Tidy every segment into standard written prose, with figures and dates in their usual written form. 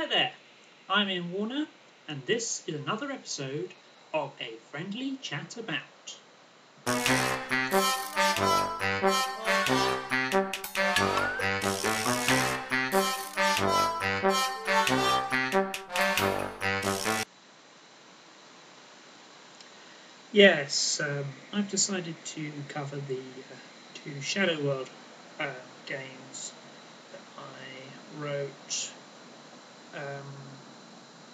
Hi there, I'm Ian Warner, and this is another episode of A Friendly Chat About. Yes, I've decided to cover the two Shadow World games that I wrote.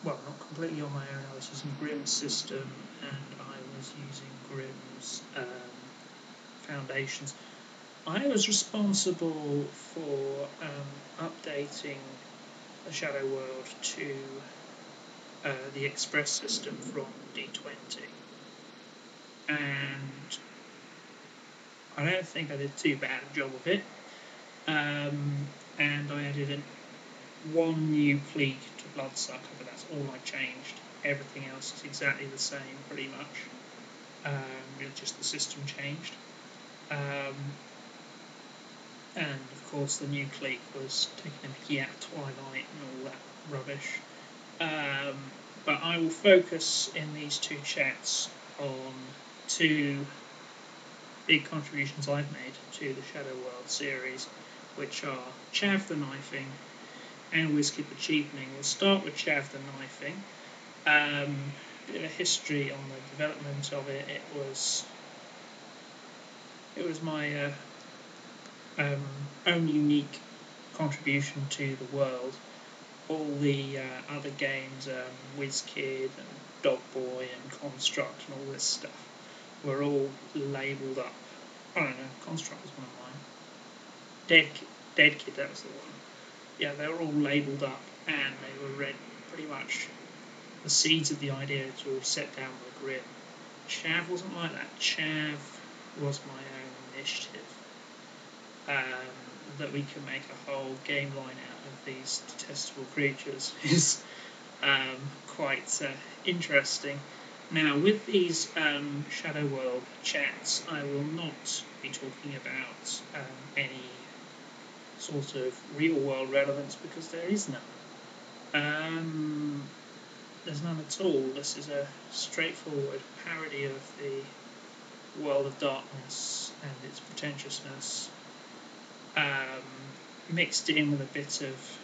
Well, not completely on my own. I was using Grimm's system, and I was using Grimm's foundations. I was responsible for updating the Shadow World to the Express system from D20, and I don't think I did too bad a job of it. And I added one new clique to Bloodsucker, but that's all I changed. Everything else is exactly the same, pretty much. Just the system changed. And of course, the new clique was taking a mickey out of Twilight and all that rubbish. But I will focus in these two chats on two big contributions I've made to the Shadow World series, which are Chav-The Knifing and WizKid the Cheapening. We'll start with Chav-The Knifing. Bit of a history on the development of it. It was my own unique contribution to the world. All the other games, WizKid and Dog Boy and Construct and all this stuff, were all labelled up. I don't know, Construct was one of mine. Dead Kid, that was the one. Yeah, they were all labelled up, and they were read pretty much. The seeds of the idea were all set down by Grimm. Chav wasn't like that. Chav was my own initiative. That we can make a whole game line out of these detestable creatures is quite interesting. Now, with these Shadow World chats, I will not be talking about any sort of real-world relevance, because there is none. There's none at all. This is a straightforward parody of the world of darkness and its pretentiousness, mixed in with a bit of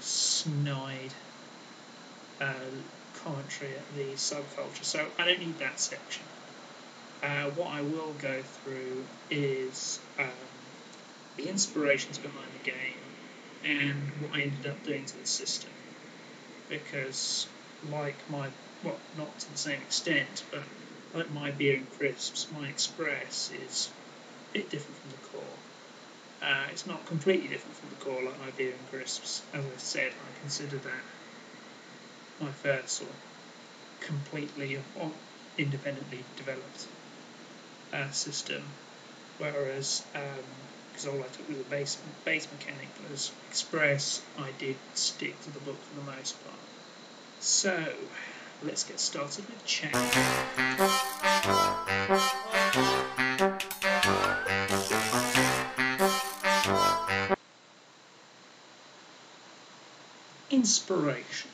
snide commentary at the subculture. So I don't need that section. What I will go through is the inspirations behind the game and what I ended up doing to the system. Because like well, not to the same extent, but like my beer and crisps, my Express is a bit different from the core. It's not completely different from the core like my beer and crisps. As I said, I consider that my first sort of completely independently developed system, whereas because all I took was a base mechanic, whereas Express I did stick to the book for the most part. So let's get started with chat. Inspiration.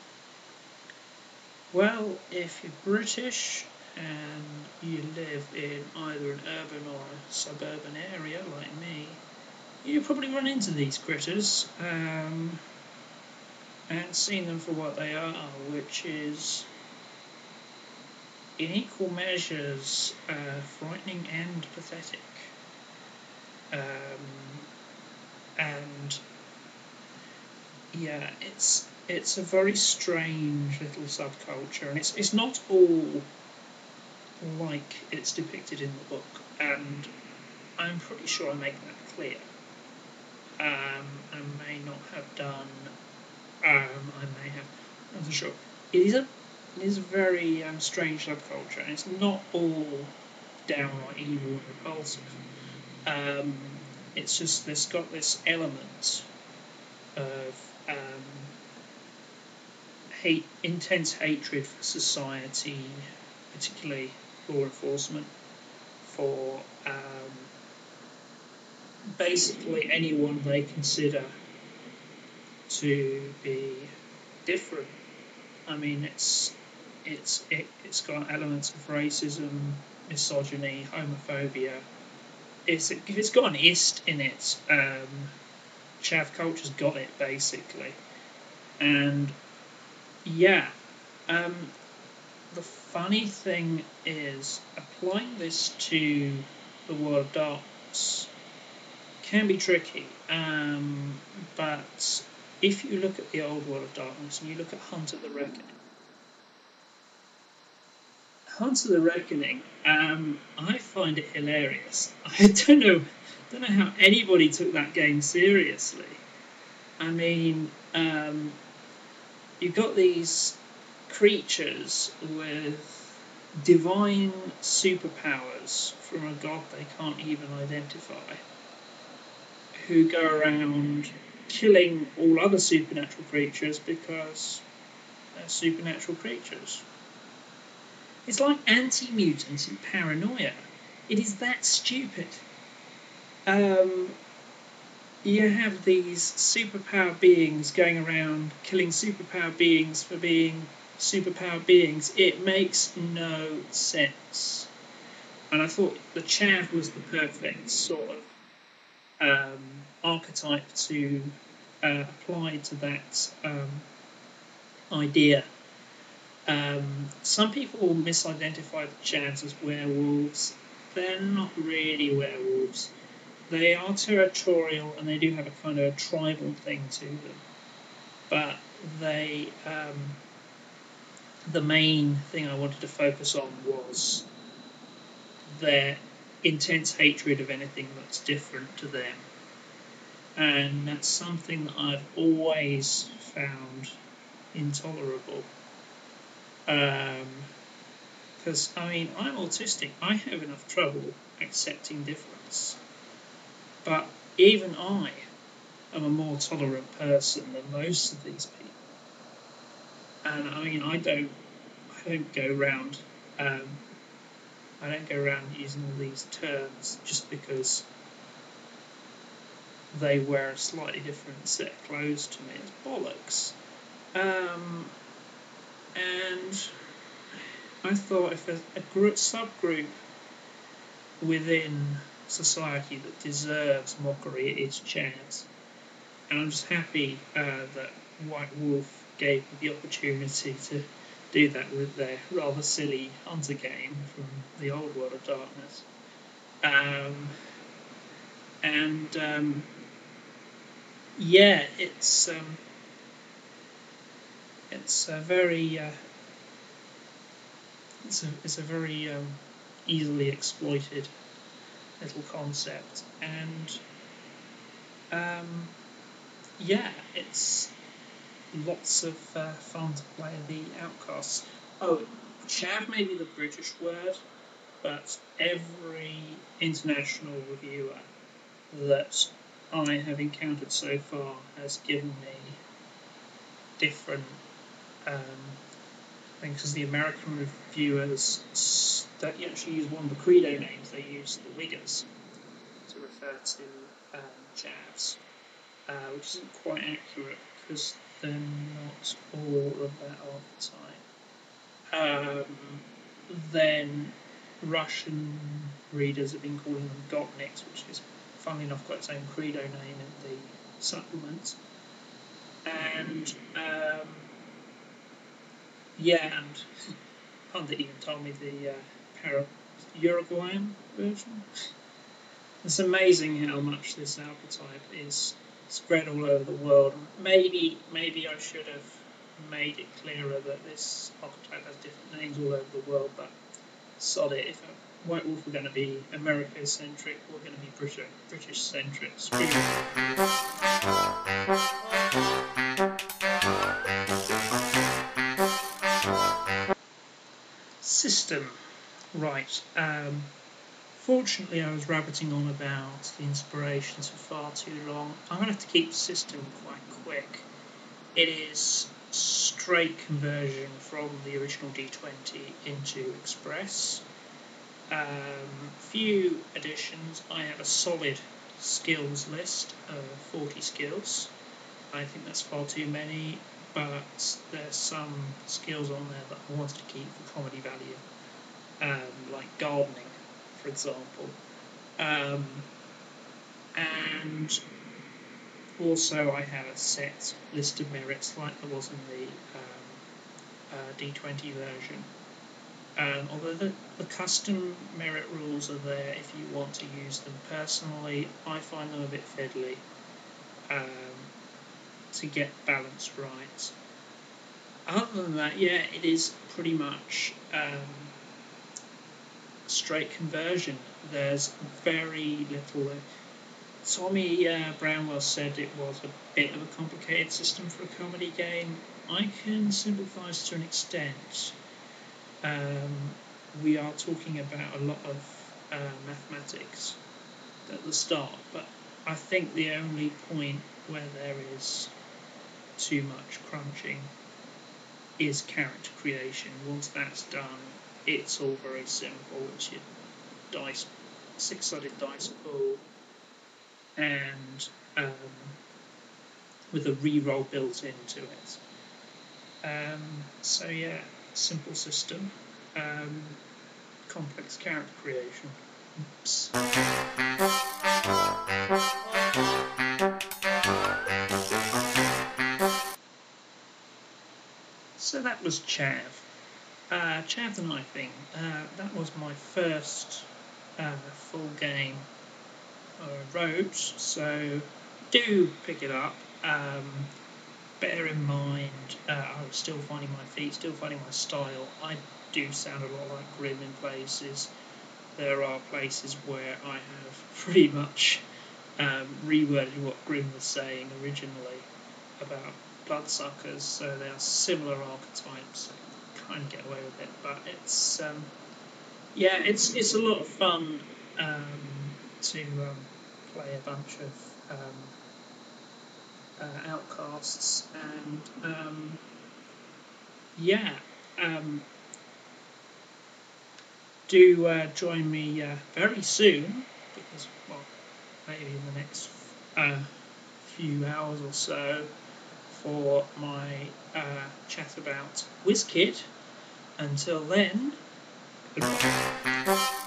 Well, if you're British and you live in either an urban or a suburban area like me, you probably run into these critters and seen them for what they are, which is in equal measures frightening and pathetic. And yeah, it's a very strange little subculture, and it's not all like it's depicted in the book, and I'm pretty sure I make that clear. I may not have done. I may have. I'm not sure. It is a very strange subculture, and it's not all downright evil and repulsive. It's just it's got this element of intense hatred for society, particularly law enforcement, for basically anyone they consider to be different. I mean, it's got elements of racism, misogyny, homophobia. If it's got an ist in it, chav culture's got it basically. And yeah, the funny thing is applying this to the World of Darkness can be tricky. But if you look at the old World of Darkness and you look at Hunt of the Reckoning, I find it hilarious. I don't know how anybody took that game seriously. I mean, you've got these creatures with divine superpowers from a god they can't even identify, who go around killing all other supernatural creatures because they're supernatural creatures. It's like anti-mutant in Paranoia. It is that stupid. You have these superpower beings going around killing superpower beings for being superpower beings. It makes no sense. And I thought the Chav was the perfect sort of archetype to apply to that idea. Some people misidentify the Chavs as werewolves. They're not really werewolves. They are territorial and they do have a kind of a tribal thing to them. But they, the main thing I wanted to focus on was their intense hatred of anything that's different to them. And that's something that I've always found intolerable. Because, I mean, I'm autistic. I have enough trouble accepting difference. But even I am a more tolerant person than most of these people. And, I mean, I don't go around using all these terms just because they wear a slightly different set of clothes to me. It's bollocks. And I thought if there's a subgroup within society that deserves mockery, it is Chavs. And I'm just happy that White Wolf gave me the opportunity to do that with their rather silly hunter game from the old World of Darkness. Yeah, it's a very it's a very easily exploited little concept, and yeah, it's lots of fun to play the Outcasts. Oh, chav may be the British word, but every international reviewer that I have encountered so far has given me different things, because the American reviewers don't actually use one of the credo names, they use the Wiggers to refer to chavs, which isn't quite accurate because they're not all of that archetype. Then Russian readers have been calling them Gopniks, which is, funnily enough, got its own credo name in the supplement. And yeah, and Pundit even told me the Uruguayan version. It's amazing how much this archetype is spread all over the world. Maybe I should have made it clearer that this archetype has different names all over the world, but sod it. If White Wolf were going to be America-centric, we're going to be British-centric. Screw System. Right. Fortunately, I was rabbiting on about the inspirations for far too long. I'm going to have to keep the system quite quick. It is straight conversion from the original D20 into Express. Few additions. I have a solid skills list of 40 skills. I think that's far too many. but there's some skills on there that I wanted to keep for comedy value, like gardening, for example. And also I have a set list of merits like there was in the D20 version. Although the custom merit rules are there if you want to use them. Personally, I find them a bit fiddly to get balance right. Other than that, yeah, it is pretty much straight conversion. There's very little. Tommy Brownwell said it was a bit of a complicated system for a comedy game. I can sympathise to an extent. We are talking about a lot of mathematics at the start, but I think the only point where there is too much crunching is character creation. Once that's done, it's all very simple. It's your dice, six-sided dice pool, and with a re-roll built into it. So yeah, simple system, complex character creation. Oops. So that was Chav. Chav the Knifing. That was my first full game I wrote, so do pick it up. Bear in mind, I was still finding my feet, still finding my style. I do sound a lot like Grimm in places. There are places where I have pretty much reworded what Grimm was saying originally about bloodsuckers, so they are similar archetypes. So you kind of get away with it, but it's yeah, it's a lot of fun to play a bunch of outcasts, and yeah, do join me very soon, because well, maybe in the next few hours or so, for my chat about WizKid. Until then, goodbye.